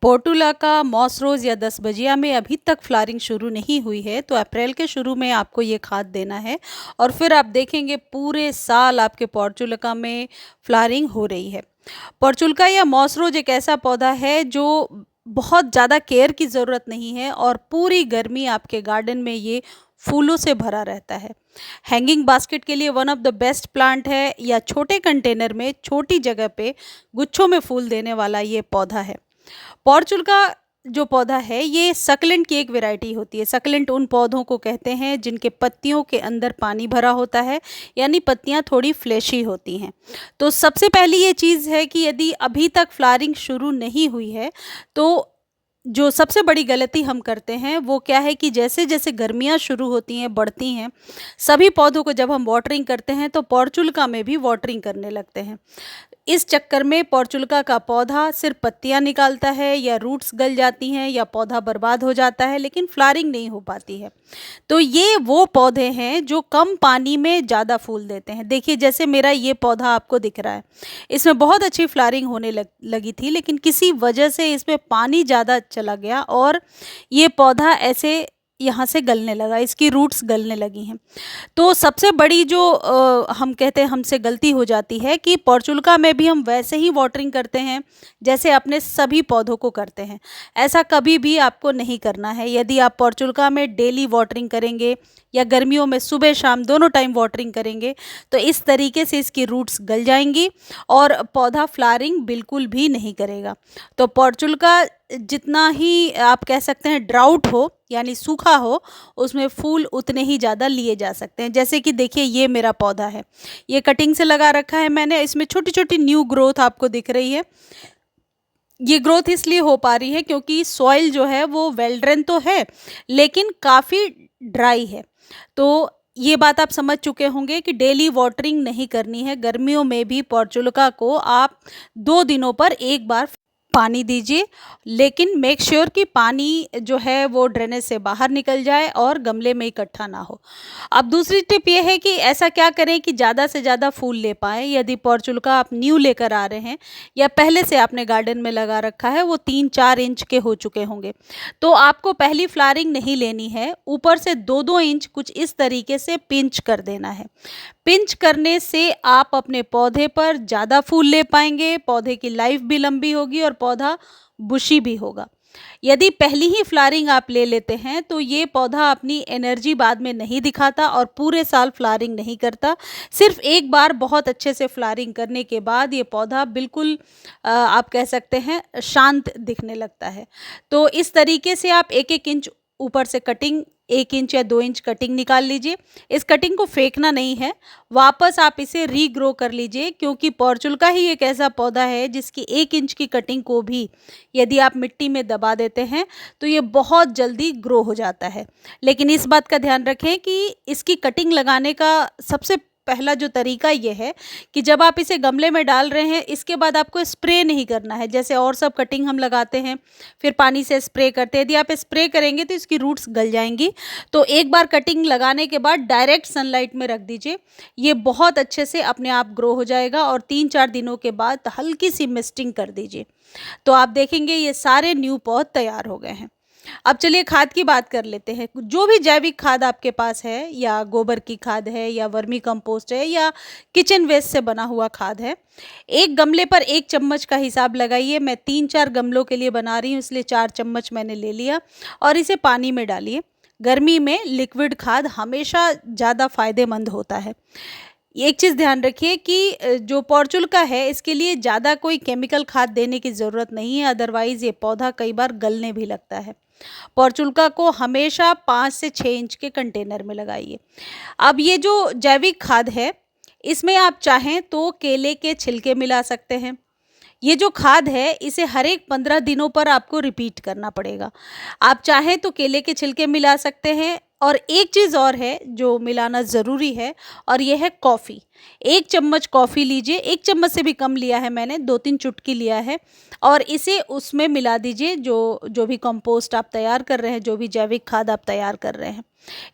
Portulaca, moss रोज़ या 10 बजिया में अभी तक फ्लावरिंग शुरू नहीं हुई है, तो अप्रैल के शुरू में आपको ये खाद देना है और फिर आप देखेंगे पूरे साल आपके पोर्टुलाका में फ्लावरिंग हो रही है। पोर्चुलका या मॉस रोज़ एक ऐसा पौधा है जो बहुत ज़्यादा केयर की ज़रूरत नहीं है और पूरी गर्मी आपके गार्डन में ये फूलों से भरा रहता है। हैंगिंग बास्केट के लिए one of the best plant है या छोटे कंटेनर में छोटी जगह पे गुच्छों में फूल देने वाला ये पौधा है। पॉर्चुल का जो पौधा है ये सकलेंट की एक वैरायटी होती है। सकलेंट उन पौधों को कहते हैं जिनके पत्तियों के अंदर पानी भरा होता है, यानी पत्तियां थोड़ी फ्लैशी होती हैं। तो सबसे पहली ये चीज़ है कि यदि अभी तक फ्लावरिंग शुरू नहीं हुई है तो जो सबसे बड़ी गलती हम करते हैं वो क्या है कि जैसे जैसे गर्मियाँ शुरू होती हैं, बढ़ती हैं, सभी पौधों को जब हम वाटरिंग करते हैं तो पॉर्चुलका में भी वाटरिंग करने लगते हैं। इस चक्कर में पॉर्चुलका का पौधा सिर्फ पत्तियां निकालता है या रूट्स गल जाती हैं या पौधा बर्बाद हो जाता है, लेकिन फ्लावरिंग नहीं हो पाती है। तो ये वो पौधे हैं जो कम पानी में ज़्यादा फूल देते हैं। देखिए जैसे मेरा ये पौधा आपको दिख रहा है, इसमें बहुत अच्छी फ्लावरिंग होने लगी थी, लेकिन किसी वजह से इसमें पानी ज़्यादा चला गया और ये पौधा ऐसे यहाँ से गलने लगा, इसकी रूट्स गलने लगी हैं। तो सबसे बड़ी जो हम कहते हैं हमसे गलती हो जाती है कि पॉर्चुलका में भी हम वैसे ही वाटरिंग करते हैं जैसे अपने सभी पौधों को करते हैं। ऐसा कभी भी आपको नहीं करना है। यदि आप पॉर्चुलका में डेली वाटरिंग करेंगे या गर्मियों में सुबह शाम दोनों टाइम वाटरिंग करेंगे तो इस तरीके से इसकी रूट्स गल जाएंगी और पौधा फ्लावरिंग बिल्कुल भी नहीं करेगा। तो पॉर्चुलका जितना ही आप कह सकते हैं ड्राउट हो यानी सूखा हो, उसमें फूल उतने ही ज़्यादा लिए जा सकते हैं। जैसे कि देखिए ये मेरा पौधा है, ये कटिंग से लगा रखा है मैंने, इसमें छोटी छोटी न्यू ग्रोथ आपको दिख रही है। ये ग्रोथ इसलिए हो पा रही है क्योंकि सॉइल जो है वो वेल ड्रेन तो है लेकिन काफ़ी ड्राई है। तो ये बात आप समझ चुके होंगे कि डेली वाटरिंग नहीं करनी है। गर्मियों में भी पॉर्चुलका को आप 2 दिनों पर एक बार पानी दीजिए, लेकिन मेक श्योर कि पानी जो है वो ड्रेनेज से बाहर निकल जाए और गमले में इकट्ठा ना हो। अब दूसरी टिप ये है कि ऐसा क्या करें कि ज़्यादा से ज़्यादा फूल ले पाएँ। यदि पॉर्चुलका आप न्यू लेकर आ रहे हैं या पहले से आपने गार्डन में लगा रखा है, वो 3-4 इंच के हो चुके होंगे, तो आपको पहली फ्लावरिंग नहीं लेनी है। ऊपर से 2-2 इंच कुछ इस तरीके से पिंच कर देना है। पिंच करने से आप अपने पौधे पर ज़्यादा फूल ले पाएंगे, पौधे की लाइफ भी लंबी होगी और पौधा बुशी भी होगा। यदि पहली ही फ्लावरिंग आप ले लेते हैं तो ये पौधा अपनी एनर्जी बाद में नहीं दिखाता और पूरे साल फ्लावरिंग नहीं करता। सिर्फ एक बार बहुत अच्छे से फ्लावरिंग करने के बाद ये पौधा बिल्कुल आप कह सकते हैं शांत दिखने लगता है। तो इस तरीके से आप 1-1 इंच ऊपर से कटिंग, 1 इंच या 2 इंच कटिंग निकाल लीजिए। इस कटिंग को फेंकना नहीं है, वापस आप इसे रीग्रो कर लीजिए, क्योंकि पॉर्चुलका ही एक ऐसा पौधा है जिसकी 1 इंच की कटिंग को भी यदि आप मिट्टी में दबा देते हैं तो ये बहुत जल्दी ग्रो हो जाता है। लेकिन इस बात का ध्यान रखें कि इसकी कटिंग लगाने का सबसे पहला जो तरीका ये है कि जब आप इसे गमले में डाल रहे हैं इसके बाद आपको स्प्रे नहीं करना है। जैसे और सब कटिंग हम लगाते हैं फिर पानी से स्प्रे करते हैं, यदि आप स्प्रे करेंगे तो इसकी रूट्स गल जाएंगी। तो एक बार कटिंग लगाने के बाद डायरेक्ट सनलाइट में रख दीजिए, ये बहुत अच्छे से अपने आप ग्रो हो जाएगा और 3-4 दिनों के बाद हल्की सी मिस्टिंग कर दीजिए तो आप देखेंगे ये सारे न्यू पौध तैयार हो गए हैं। अब चलिए खाद की बात कर लेते हैं। जो भी जैविक खाद आपके पास है या गोबर की खाद है या वर्मी कंपोस्ट है या किचन वेस्ट से बना हुआ खाद है, एक गमले पर 1 चम्मच का हिसाब लगाइए। मैं 3-4 गमलों के लिए बना रही हूँ इसलिए 4 चम्मच मैंने ले लिया और इसे पानी में डालिए। गर्मी में लिक्विड खाद हमेशा ज़्यादा फायदेमंद होता है। एक चीज़ ध्यान रखिए कि जो पॉर्चुलका है इसके लिए ज़्यादा कोई केमिकल खाद देने की ज़रूरत नहीं है, अदरवाइज़ ये पौधा कई बार गलने भी लगता है। पॉर्चुलका को हमेशा 5 से 6 इंच के कंटेनर में लगाइए। अब ये जो जैविक खाद है इसमें आप चाहें तो केले के छिलके मिला सकते हैं। ये जो खाद है इसे हर एक 15 दिनों पर आपको रिपीट करना पड़ेगा। आप चाहें तो केले के छिलके मिला सकते हैं और एक चीज़ और है जो मिलाना ज़रूरी है और यह है कॉफ़ी। 1 चम्मच कॉफ़ी लीजिए, 1 चम्मच से भी कम लिया है मैंने, 2-3 चुटकी लिया है और इसे उसमें मिला दीजिए जो जो भी कंपोस्ट आप तैयार कर रहे हैं, जो भी जैविक खाद आप तैयार कर रहे हैं।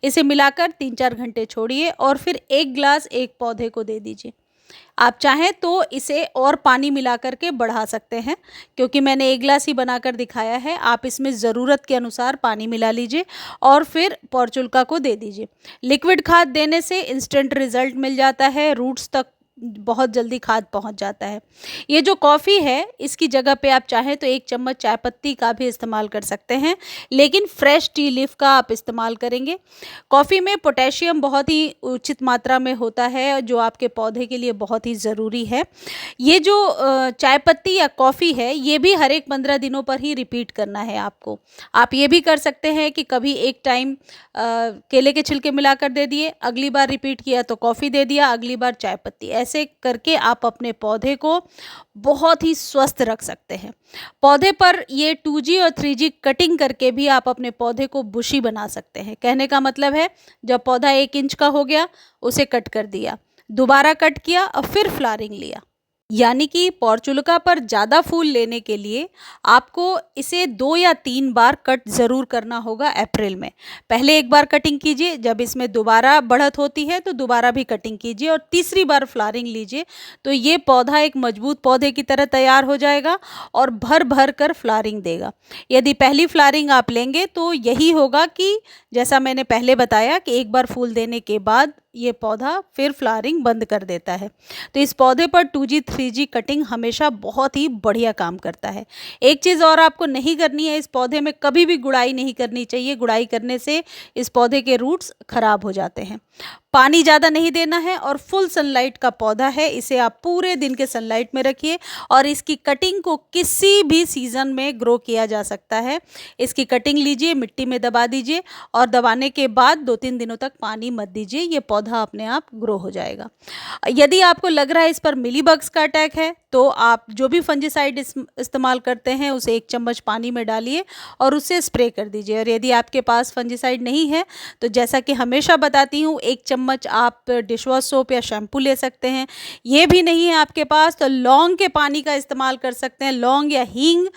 इसे मिलाकर 3-4 घंटे छोड़िए और फिर 1 ग्लास एक पौधे को दे दीजिए। आप चाहें तो इसे और पानी मिला कर के बढ़ा सकते हैं, क्योंकि मैंने 1 ग्लास ही बनाकर दिखाया है। आप इसमें ज़रूरत के अनुसार पानी मिला लीजिए और फिर पॉर्चुल्का को दे दीजिए। लिक्विड खाद देने से इंस्टेंट रिज़ल्ट मिल जाता है, रूट्स तक बहुत जल्दी खाद पहुंच जाता है। ये जो कॉफ़ी है, इसकी जगह पे आप चाहें तो 1 चम्मच चाय पत्ती का भी इस्तेमाल कर सकते हैं, लेकिन फ्रेश टी लीफ का आप इस्तेमाल करेंगे। कॉफ़ी में पोटेशियम बहुत ही उचित मात्रा में होता है, जो आपके पौधे के लिए बहुत ही ज़रूरी है। ये जो चाय पत्ती या कॉफ़ी है, ये भी हर एक 15 दिनों पर ही रिपीट करना है आपको। आप ये भी कर सकते हैं कि कभी एक टाइम केले के छिलके मिलाकर दे दिए, अगली बार रिपीट किया तो कॉफ़ी दे दिया, अगली बार चाय पत्ती। ऐसे करके आप अपने पौधे को बहुत ही स्वस्थ रख सकते हैं। पौधे पर ये 2G और 3G कटिंग करके भी आप अपने पौधे को बुशी बना सकते हैं। कहने का मतलब है, जब पौधा 1 इंच का हो गया, उसे कट कर दिया, दोबारा कट किया और फिर फ्लावरिंग लिया। यानी कि पॉर्चुल्का पर ज़्यादा फूल लेने के लिए आपको इसे 2 या 3 बार कट ज़रूर करना होगा अप्रैल में। पहले 1 बार कटिंग कीजिए, जब इसमें दोबारा बढ़त होती है तो दोबारा भी कटिंग कीजिए और तीसरी बार फ्लावरिंग लीजिए, तो ये पौधा एक मजबूत पौधे की तरह तैयार हो जाएगा और भर भर कर फ्लावरिंग देगा। यदि पहली फ्लावरिंग आप लेंगे तो यही होगा कि जैसा मैंने पहले बताया कि 1 बार फूल देने के बाद ये पौधा फिर फ्लावरिंग बंद कर देता है। तो इस पौधे पर 2G 3G कटिंग हमेशा बहुत ही बढ़िया काम करता है। एक चीज़ और आपको नहीं करनी है, इस पौधे में कभी भी गुड़ाई नहीं करनी चाहिए। गुड़ाई करने से इस पौधे के रूट्स खराब हो जाते हैं। पानी ज़्यादा नहीं देना है और फुल सनलाइट का पौधा है, इसे आप पूरे दिन के सनलाइट में रखिए और इसकी कटिंग को किसी भी सीज़न में ग्रो किया जा सकता है। इसकी कटिंग लीजिए, मिट्टी में दबा दीजिए और दबाने के बाद 2-3 दिनों तक पानी मत दीजिए, ये पौधा अपने आप ग्रो हो जाएगा। यदि आपको लग रहा है इस पर मिलीबग्स का अटैक है, तो आप जो भी फंजीसाइड इस्तेमाल करते हैं उसे 1 चम्मच पानी में डालिए और उसे स्प्रे कर दीजिए। और यदि आपके पास फंजीसाइड नहीं है, तो जैसा कि हमेशा बताती हूँ, 1 चम्मच आप डिशवॉश सोप या शैम्पू ले सकते हैं। ये भी नहीं है आपके पास तो लौंग के पानी का इस्तेमाल कर सकते हैं। लौंग या हींग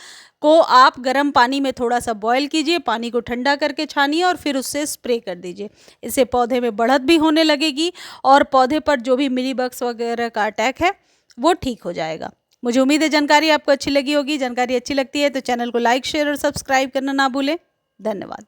को आप गर्म पानी में थोड़ा सा बॉयल कीजिए, पानी को ठंडा करके छानिए और फिर उससे स्प्रे कर दीजिए। इससे पौधे में बढ़त भी होने लगेगी और पौधे पर जो भी मिलीबग्स वगैरह का अटैक है वो ठीक हो जाएगा। मुझे उम्मीद है जानकारी आपको अच्छी लगी होगी। जानकारी अच्छी लगती है तो चैनल को लाइक, शेयर और सब्सक्राइब करना ना भूलें। धन्यवाद।